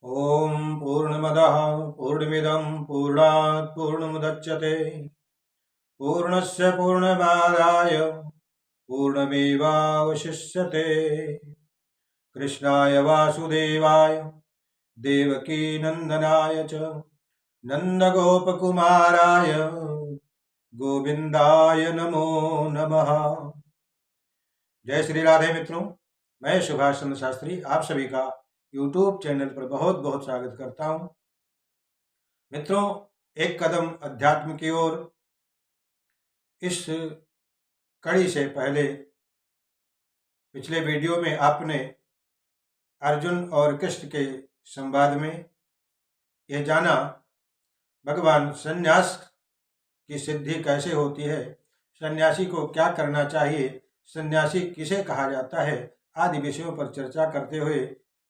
ॐ पूर्णमदः पूर्णमिदं पूर्णात् पूर्णमुदच्यते पूर्णस्य पूर्णमादाय पूर्णमेवावशिष्यते। कृष्णाय वासुदेवाय देवकीनन्दनाय च नन्दगोपकुमाराय गोविन्दाय नमो नमः। जय श्री राधे मित्रों, मैं सुभाष चंद्र शास्त्री आप सभी का YouTube चैनल पर बहुत बहुत स्वागत करता हूं। मित्रों, एक कदम अध्यात्म की ओर। इस कड़ी से पहले पिछले वीडियो में आपने अर्जुन और कृष्ण के संवाद में यह जाना भगवान सन्यास की सिद्धि कैसे होती है, सन्यासी को क्या करना चाहिए, सन्यासी किसे कहा जाता है, आदि विषयों पर चर्चा करते हुए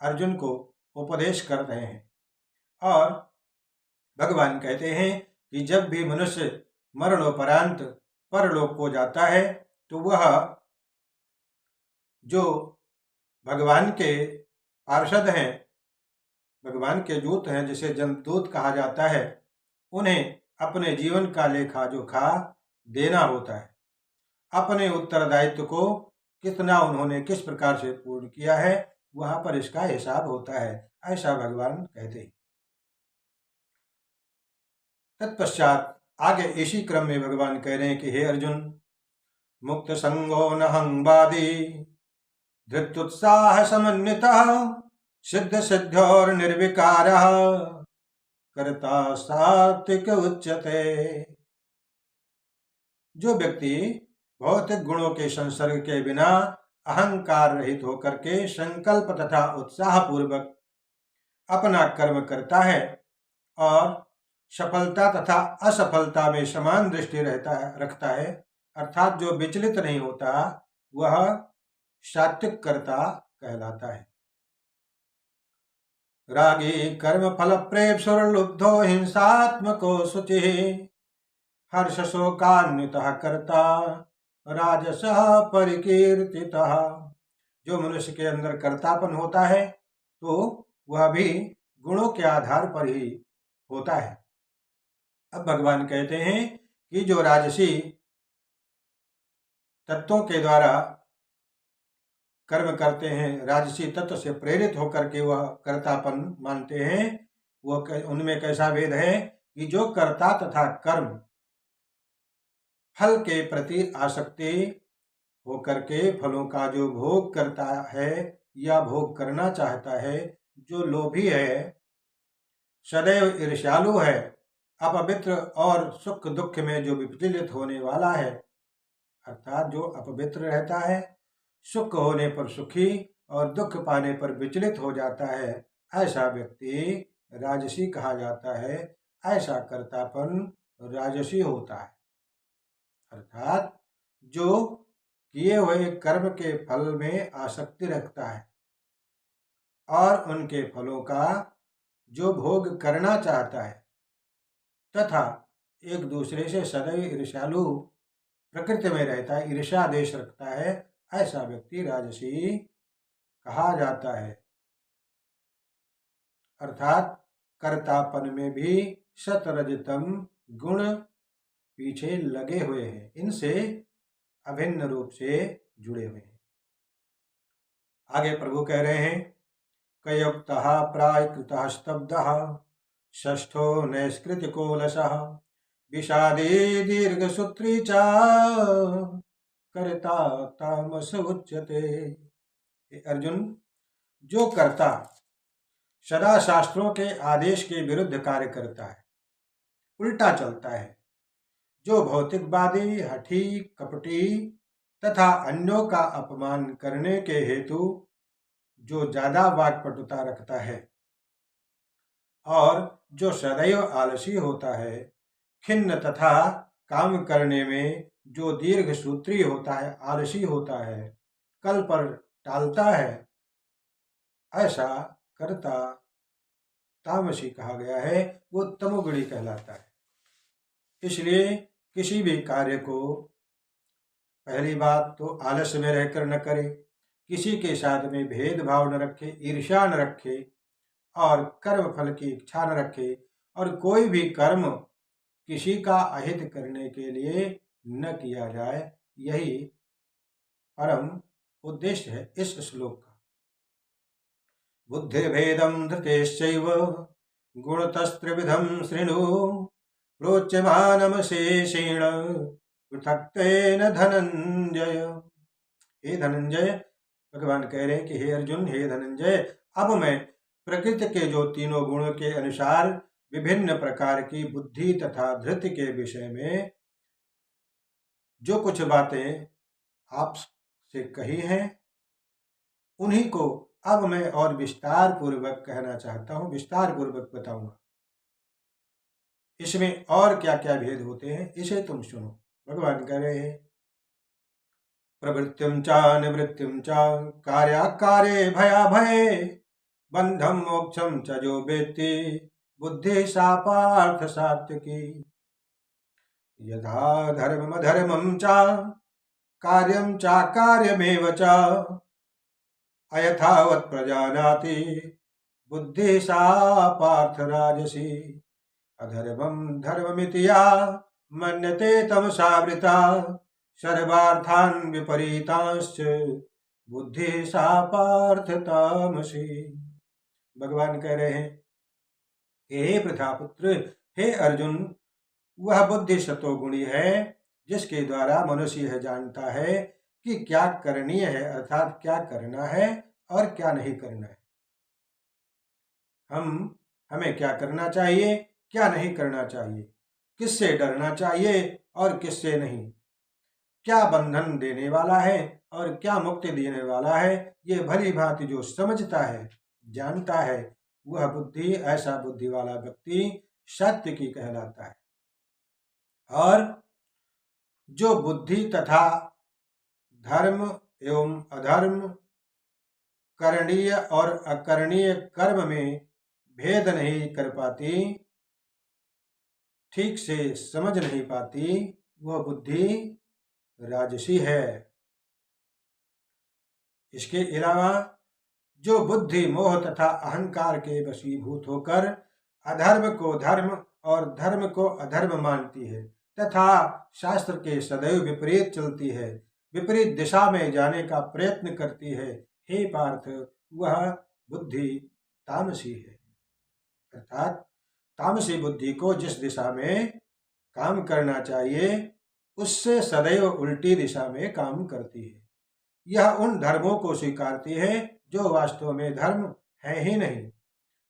अर्जुन को उपदेश कर रहे हैं। और भगवान कहते हैं कि जब भी मनुष्य मरणोपरांत परलोक को जाता है तो वह जो भगवान के पार्षद हैं, भगवान के दूत हैं, जिसे जमदूत कहा जाता है, उन्हें अपने जीवन का लेखा जोखा देना होता है। अपने उत्तरदायित्व को कितना उन्होंने किस प्रकार से पूर्ण किया है, वहां पर इसका हिसाब होता है, ऐसा भगवान कहते हैं। तत्पश्चात आगे इसी क्रम में भगवान कह रहे हैं कि हे अर्जुन, मुक्त संगो नहंवादी धृत्युत्साह समन्वितः सिद्ध सिद्ध्योर निर्विकारः कर्ता सात्विक उच्यते। जो व्यक्ति भौतिक गुणों के संसर्ग के बिना अहंकार रहित होकर के संकल्प तथा उत्साह पूर्वक अपना कर्म करता है और सफलता तथा असफलता में समान दृष्टि रखता है, अर्थात जो विचलित नहीं होता, वह सात्विक कर्ता कहलाता है। रागी कर्म फल प्रेप्सुर्लुब्धो हिंसात्मको शुचि हर्ष शोकान्वितः कर्ता राजसः परिकीर्तितः। जो मनुष्य के अंदर कर्तापन होता है तो वह भी गुणों के आधार पर ही होता है। अब भगवान कहते हैं कि जो राजसी तत्वों के द्वारा कर्म करते हैं, राजसी तत्व से प्रेरित होकर के वह कर्तापन मानते हैं, वह उनमें कैसा भेद है कि जो कर्ता तथा कर्म फल के प्रति आसक्ति होकर के फलों का जो भोग करता है या भोग करना चाहता है, जो लोभी है, सदैव ईर्ष्यालु है, अपवित्र और सुख दुख में जो विचलित होने वाला है, अर्थात जो अपवित्र रहता है, सुख होने पर सुखी और दुख पाने पर विचलित हो जाता है, ऐसा व्यक्ति राजसी कहा जाता है। ऐसा कर्तापन राजसी होता है, अर्थात जो किए हुए कर्म के फल में आसक्ति रखता है और उनके फलों का जो भोग करना चाहता है तथा एक दूसरे से सदैव ईर्ष्यालु प्रकृति में रहता है, ईर्ष्या देश रखता है, ऐसा व्यक्ति राजसी कहा जाता है। अर्थात कर्तापन में भी सतरजतम गुण पीछे लगे हुए हैं, इनसे अभिन्न रूप से जुड़े हुए हैं। आगे प्रभु कह रहे हैं, कयुक्तः प्रायकृतः स्तब्धः षष्ठो नैष्कृत्य कोलसः विषादी दीर्घसूत्री च कर्ता तामस उच्यते। अर्जुन, जो कर्ता सदा शास्त्रों के आदेश के विरुद्ध कार्य करता है, उल्टा चलता है, जो भौतिकवादी, हठी, कपटी तथा अन्यों का अपमान करने के हेतु जो ज्यादा वाक्पटुता रखता है और जो सदैव आलसी होता है, खिन्न तथा काम करने में जो दीर्घ सूत्री होता है, आलसी होता है, कल पर टालता है, ऐसा कर्ता तामसी कहा गया है, वो तमोगुणी कहलाता है। इसलिए किसी भी कार्य को पहली बात तो आलस्य में रहकर न करे, किसी के साथ में भेदभाव न रखे, ईर्ष्या न रखे और कर्म फल की इच्छा न रखे और कोई भी कर्म किसी का अहित करने के लिए न किया जाए, यही परम उद्देश्य है इस श्लोक का। बुद्धिर्भेदं धृतेश्चैव गुणतस्त्रिविधं शृणु प्रोच्यमानमशेषेण पृथक्तेन धनंजय। हे धनंजय, भगवान कह रहे हैं कि हे अर्जुन, हे धनंजय, अब मैं प्रकृति के जो तीनों गुणों के अनुसार विभिन्न प्रकार की बुद्धि तथा धृति के विषय में जो कुछ बातें आपसे कही हैं, उन्हीं को अब मैं और विस्तार पूर्वक कहना चाहता हूं, विस्तार पूर्वक बताऊंगा। इसमें और क्या क्या भेद होते हैं इसे तुम सुनो। भगवान कह रहे हैं, प्रवृत्तिं च निवृत्तिं च कार्याकार्ये भयाभये बंधं मोक्षं च जो वेत्ति बुद्धि सा पार्थ सात्विकी। यथा धर्ममधर्मं च कार्यं चाकार्यमेव च अयथावत् प्रजानाति बुद्धि सा पार्थ राजसी। अधर्मं धर्ममिति या मन्यते तमसावृता सर्वार्थान् विपरीतांश्च बुद्धि सा पार्थ तामसी। भगवान कह रहे हैं, हे प्रथापुत्र, हे अर्जुन, वह बुद्धि सतोगुणी है जिसके द्वारा मनुष्य यह जानता है कि क्या करणीय है, अर्थात क्या करना है और क्या नहीं करना है। हमें क्या करना चाहिए, क्या नहीं करना चाहिए, किससे डरना चाहिए और किससे नहीं, क्या बंधन देने वाला है और क्या मुक्ति देने वाला है, ये भली भांति जो समझता है, जानता है, वह बुद्धि, ऐसा बुद्धि वाला व्यक्ति सत्य की कहलाता है। और जो बुद्धि तथा धर्म एवं अधर्म, करणीय और अकरणीय कर्म में भेद नहीं कर पाती, ठीक से समझ नहीं पाती, वह बुद्धि राजसी है। इसके अलावा जो बुद्धि मोह तथा अहंकार के वशीभूत होकर अधर्म को धर्म और धर्म को अधर्म मानती है तथा शास्त्र के सदैव विपरीत चलती है, विपरीत दिशा में जाने का प्रयत्न करती है, हे पार्थ, वह बुद्धि तामसी है। अर्थात तामसी बुद्धि को जिस दिशा में काम करना चाहिए उससे सदैव उल्टी दिशा में काम करती है। यह उन धर्मों को स्वीकारती है जो वास्तव में धर्म है ही नहीं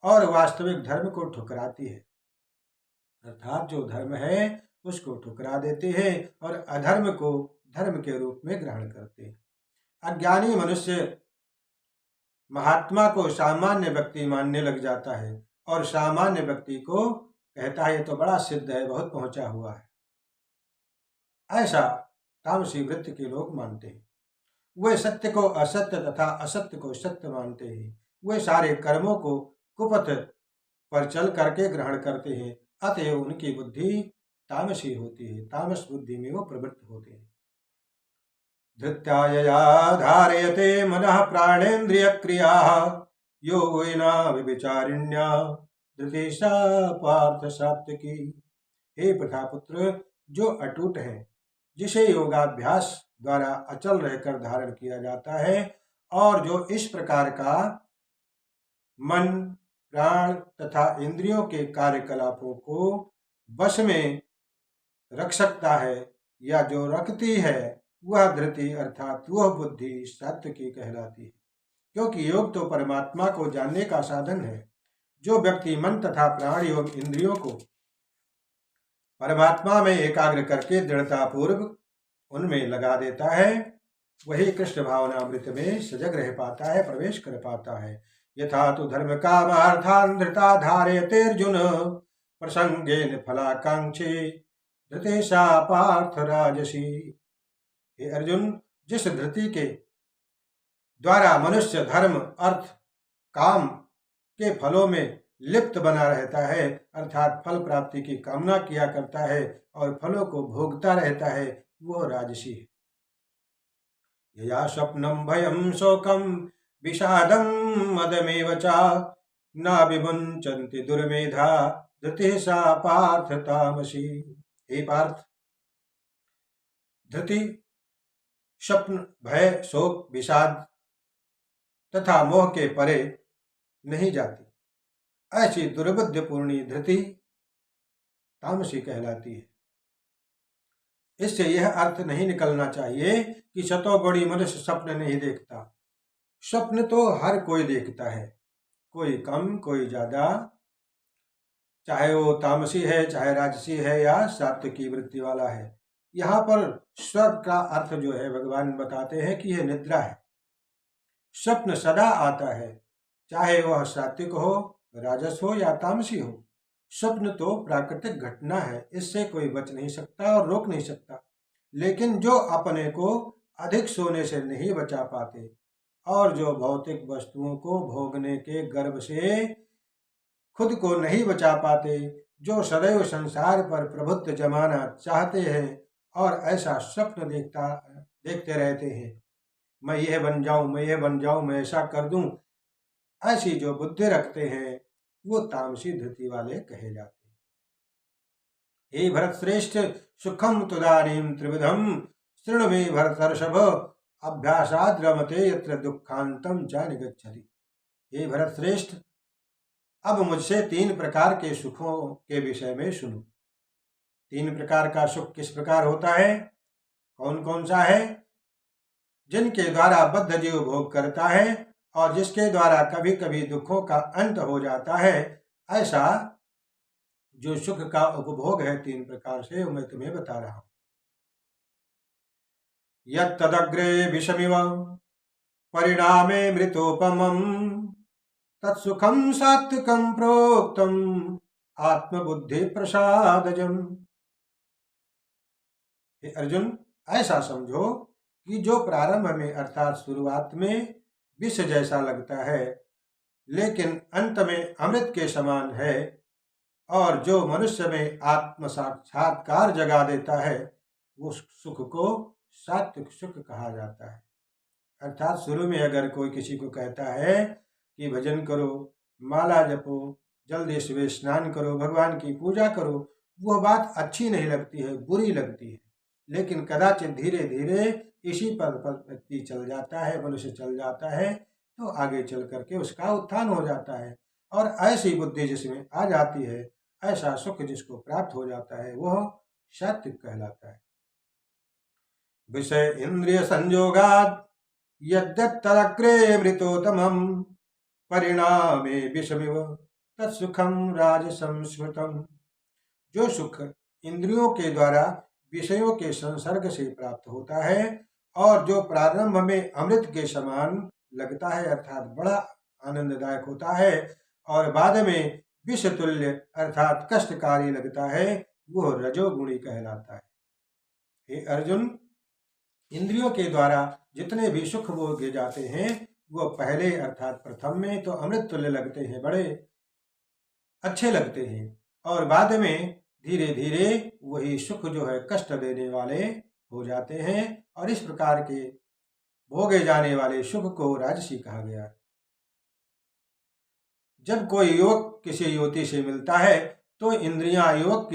और वास्तविक धर्म को ठुकराती है। अर्थात जो धर्म है उसको ठुकरा देते हैं और अधर्म को धर्म के रूप में ग्रहण करते हैं। अज्ञानी मनुष्य महात्मा को सामान्य व्यक्ति मानने लग जाता है और सामान्य व्यक्ति को कहता है ये तो बड़ा सिद्ध है, बहुत पहुंचा हुआ है। ऐसा तामसी वृत्ति के लोग मानते हैं। वे सत्य को असत्य तथा असत्य को सत्य मानते हैं। वे सारे कर्मों को कुपथ पर चल करके ग्रहण करते हैं, अतएव उनकी बुद्धि तामसी होती है, तामस बुद्धि में वो प्रवृत्त होते हैं। धृत्या यया धारयते मनः प्राणेन्द्रिय क्रिया योगेना विचारिण्या धृति सा पार्थ सात्विकी। हे प्रथापुत्र, जो अटूट है, जिसे योगाभ्यास द्वारा अचल रहकर धारण किया जाता है और जो इस प्रकार का मन, प्राण तथा इंद्रियों के कार्यकलापों को वश में रख सकता है या जो रखती है, वह धृति अर्थात वह बुद्धि सत्य की कहलाती है। क्योंकि योग तो परमात्मा को जानने का साधन है। जो व्यक्ति मन तथा प्राण एवं इंद्रियों को परमात्मा में एकाग्र करके दृढ़तापूर्वक उनमें लगा देता है, वही कृष्ण भावनामृत में सजग रह पाता है, प्रवेश कर पाता है। यथा तो धर्म कामार्थान् धृता धारयते अर्जुन प्रसंगेन फलाकांक्षी धृते सा पार्थ राजसी। हे अर्जुन, जिस धृति के द्वारा मनुष्य धर्म, अर्थ, काम के फलों में लिप्त बना रहता है, अर्थात फल प्राप्ति की कामना किया करता है और फलों को भोगता रहता है, वो राजसी है। यया स्वप्नम भयम शोकम विषादम मदमेव च न विमुंचन्ति दुर्मेधा धृति सा पार्थ तामसी। हे पार्थ, धृति स्वप्न भय शोक विषाद तथा मोह के परे नहीं जाती। ऐसी दुर्बुद्धि पूर्णी धृति तामसी कहलाती है। इससे यह अर्थ नहीं निकलना चाहिए कि शतोगुणी मनुष्य स्वप्न नहीं देखता। स्वप्न तो हर कोई देखता है, कोई कम कोई ज्यादा, चाहे वो तामसी है चाहे राजसी है या सात्विकी वृत्ति वाला है। यहाँ पर स्वर्ग का अर्थ जो है भगवान बताते हैं कि यह निद्रा है। स्वप्न सदा आता है, चाहे वह सात्विक हो, राजस हो या तामसी हो। स्वप्न तो प्राकृतिक घटना है, इससे कोई बच नहीं सकता और रोक नहीं सकता। लेकिन जो अपने को अधिक सोने से नहीं बचा पाते और जो भौतिक वस्तुओं को भोगने के गर्भ से खुद को नहीं बचा पाते, जो सदैव संसार पर प्रभुत्व जमाना चाहते हैं और ऐसा स्वप्न देखते रहते हैं, मैं यह बन जाऊं, मैं यह बन जाऊं, मैं ऐसा कर दूं, ऐसी जो बुद्धि रखते हैं वो तामसी धृति वाले कहे जाते हैं। हे भरत श्रेष्ठ, सुखम तुदानीम त्रिविधम शृणु मे भरतर्षभ अभ्यासाद रमते यत्र दुखांतम च निगच्छति। हे भरत श्रेष्ठ, अब मुझसे 3 प्रकार के सुखों के विषय में सुनो। 3 प्रकार का सुख किस प्रकार होता है, कौन कौन सा है? जिनके द्वारा बद्ध जीव भोग करता है और जिसके द्वारा कभी कभी दुखों का अंत हो जाता है, ऐसा जो सुख का उपभोग है 3 प्रकार से, मैं तुम्हें बता रहा हूं। यत्तदग्रे विषमिव परिणामे मृतोपमम् तत्सुखम सात्विकम प्रोक्तम आत्मबुद्धि प्रसादजम। हे अर्जुन, ऐसा समझो कि जो प्रारंभ में अर्थात शुरुआत में विष जैसा लगता है लेकिन अंत में अमृत के समान है, और जो मनुष्य में आत्म साक्षात्कार जगा देता है, वो सुख को सात्विक सुख कहा जाता है। अर्थात शुरू में अगर कोई किसी को कहता है कि भजन करो, माला जपो, जल्दी सुबह स्नान करो, भगवान की पूजा करो, वह बात अच्छी नहीं लगती है, बुरी लगती है। लेकिन कदाचित धीरे धीरे इसी पर व्यक्ति चल जाता है, मनुष्य चल जाता है, तो आगे चल करके उसका उत्थान हो जाता है। और ऐसी बुद्धि जिसमें आ जाती है, ऐसा सुख जिसको प्राप्त हो जाता है, वह सात्विक कहलाता है। विषय इंद्रिय संयोगाद यद्यत्तदग्रे मृतोत्तमम् परिणामे विषमिव तत्सुखम राजसं स्मृतम्। जो सुख इंद्रियों के द्वारा विषयों के संसर्ग से प्राप्त होता है और जो प्रारंभ में अमृत के समान लगता है अर्थात बड़ा आनंददायक होता है और बाद में विष तुल्य अर्थात कष्टकारी लगता है, वो रजोगुणी कहलाता है। हे अर्जुन, इंद्रियों के द्वारा जितने भी सुख भोगे जाते हैं वो पहले अर्थात प्रथम में तो अमृत तुल्य लगते हैं, बड़े अच्छे लगते हैं, और बाद में धीरे धीरे वही सुख जो है कष्ट देने वाले हो जाते हैं, और इस प्रकार के भोगे जाने वाले सुख को राजसी कहा गया। जब कोई युवक किसी युवती से मिलता है तो इंद्रियां युवक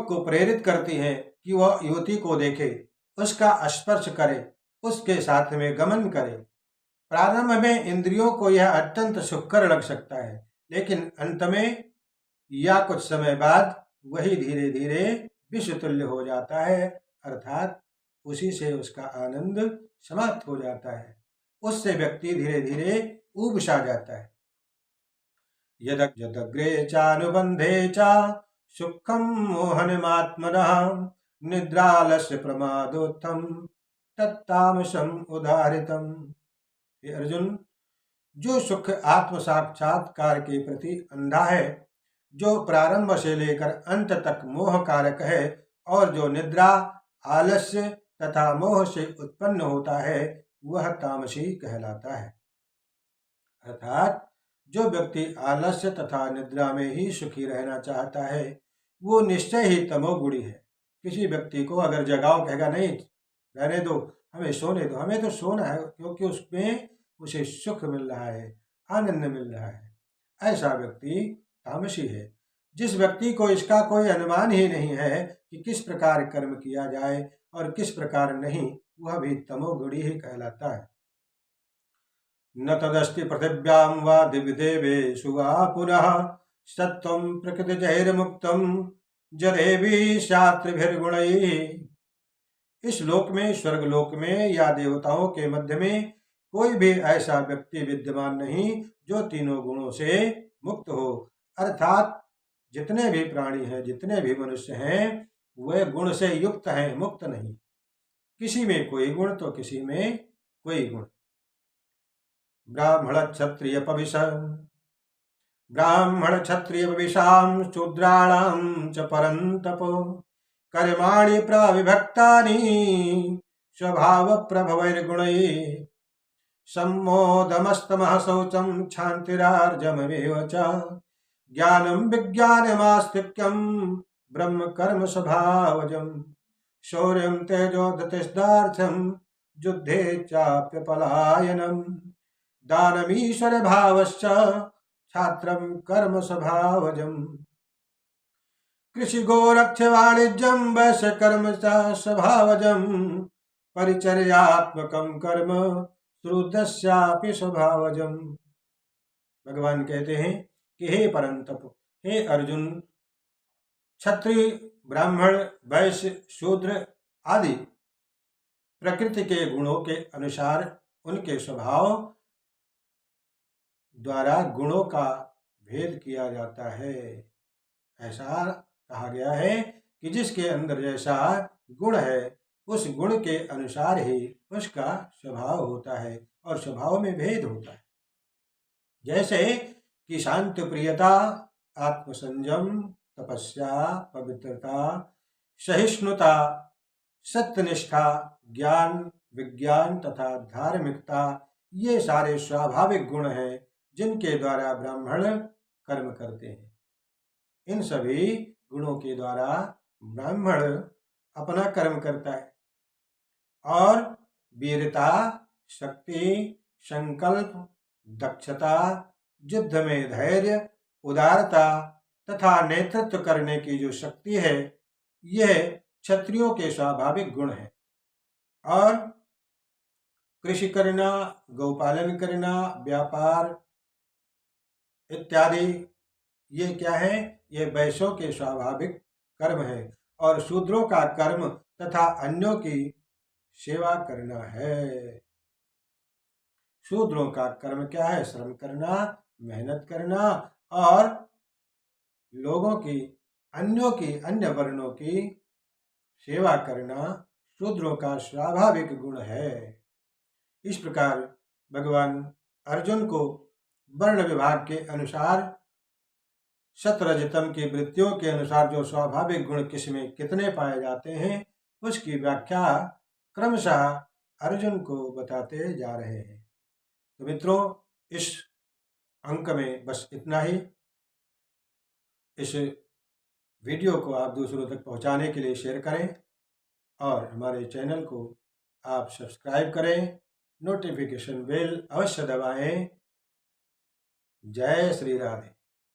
को प्रेरित करती हैं कि वह युवती को देखे, उसका स्पर्श करे, उसके साथ में गमन करे। प्रारंभ में इंद्रियों को यह अत्यंत सुखकर लग सकता है, लेकिन अंत में या कुछ समय बाद वही धीरे धीरे विष तुल्य हो जाता है, अर्थात उसी से उसका आनंद समाप्त हो जाता है। उससे व्यक्ति धीरे धीरे ऊब सा जाता है। यदग्रे चानुबंधे चा सुखम मोहनमात्मनः निद्रालस्य प्रमादोत्थम तत्तामसम उदाहृतम। हे अर्जुन, जो सुख आत्म साक्षात्कार के प्रति अंधा है, जो प्रारंभ से लेकर अंत तक मोह कारक है और जो निद्रा आलस्य तथा मोह से उत्पन्न होता है, वह तामसी कहलाता है। अर्थात जो व्यक्ति आलस्य तथा निद्रा में ही सुखी रहना चाहता है, वो निश्चय ही तमोगुणी है। किसी व्यक्ति को अगर जगाओ, कहेगा नहीं रहने दो, हमें सोने दो, हमें तो सोना है, क्योंकि उसमें उसे सुख मिल रहा है, आनंद मिल रहा है, ऐसा व्यक्ति तामसी है। जिस व्यक्ति को इसका कोई अनुमान ही नहीं है कि किस प्रकार कर्म किया जाए और किस प्रकार नहीं, वह भी तमोगुणी ही कहलाता है। न तदस्ति पृथिव्यां वा दिव्यदेवेषु वा पुनः सत्त्वं प्रकृतिजैर्मुक्तं जलेभी शास्त्रभिर्गुणैः। इस लोक में, स्वर्ग लोक में या देवताओं के मध्य में कोई भी ऐसा व्यक्ति विद्यमान नहीं जो तीनों गुणों से मुक्त हो। अर्थात जितने भी प्राणी हैं, जितने भी मनुष्य हैं, वे गुण से युक्त हैं, मुक्त नहीं। किसी में कोई गुण तो किसी में कोई गुण। ब्राह्मण क्षत्रिय पविशां शूद्राणां च परन्तप कर्माणि प्रविभक्तानि स्वभाव प्रभवैर्गुणैः सम्मोदमस्तमः शौचं क्षान्तिरार्जवमेव च ज्ञानं विज्ञानमास्तिक्यं ब्रह्म कर्म स्वभावजम् शौर्यं तेजो धृतिस्दार्ढ्यं युद्धे चाप्यपलायनम् दानमीश्वर भावश्च छात्रं कर्म स्वभावजम् कृषि गोरक्ष वाणिज्यं वैश्य कर्म स्वभावजम् परिचर्यात्मकं कर्म शूद्रस्यापि स्वभावजम्। भगवान कहते हैं कि हे परंतप, हे अर्जुन, क्षत्रिय, ब्राह्मण, वैश्य, शूद्र आदि प्रकृति के गुणों के अनुसार उनके स्वभाव द्वारा गुणों का भेद किया जाता है। ऐसा कहा गया है कि जिसके अंदर जैसा गुण है उस गुण के अनुसार ही उसका स्वभाव होता है और स्वभाव में भेद होता है। जैसे कि शांति प्रियता, आत्मसंयम, तपस्या, पवित्रता, सहिष्णुता, सत्यनिष्ठा, ज्ञान, विज्ञान तथा धार्मिकता, ये सारे स्वाभाविक गुण हैं जिनके द्वारा ब्राह्मण कर्म करते हैं। इन सभी गुणों के द्वारा ब्राह्मण अपना कर्म करता है और वीरता, शक्ति, संकल्प, दक्षता, युद्ध में धैर्य, उदारता तथा नेतृत्व करने की जो शक्ति है, यह क्षत्रियों के स्वाभाविक गुण है। और कृषि करना, गौपालन करना, व्यापार इत्यादि ये क्या है? ये वैश्यों के स्वाभाविक कर्म है और शूद्रों का कर्म तथा अन्यों की सेवा करना है। शूद्रों का कर्म क्या है? श्रम करना, मेहनत करना और लोगों की, अन्यों की, अन्य वर्णों की सेवा करना शूद्रों का स्वाभाविक गुण है। इस प्रकार भगवान अर्जुन को वर्ण विभाग के अनुसार, सतरजतम की वृत्तियों के अनुसार जो स्वाभाविक गुण किसमें कितने पाए जाते हैं, उसकी व्याख्या क्रमशः अर्जुन को बताते जा रहे हैं। तो मित्रों, इस अंक में बस इतना ही। इस वीडियो को आप दूसरों तक पहुंचाने के लिए शेयर करें और हमारे चैनल को आप सब्सक्राइब करें, नोटिफिकेशन बेल अवश्य दबाएं। जय श्री राधे।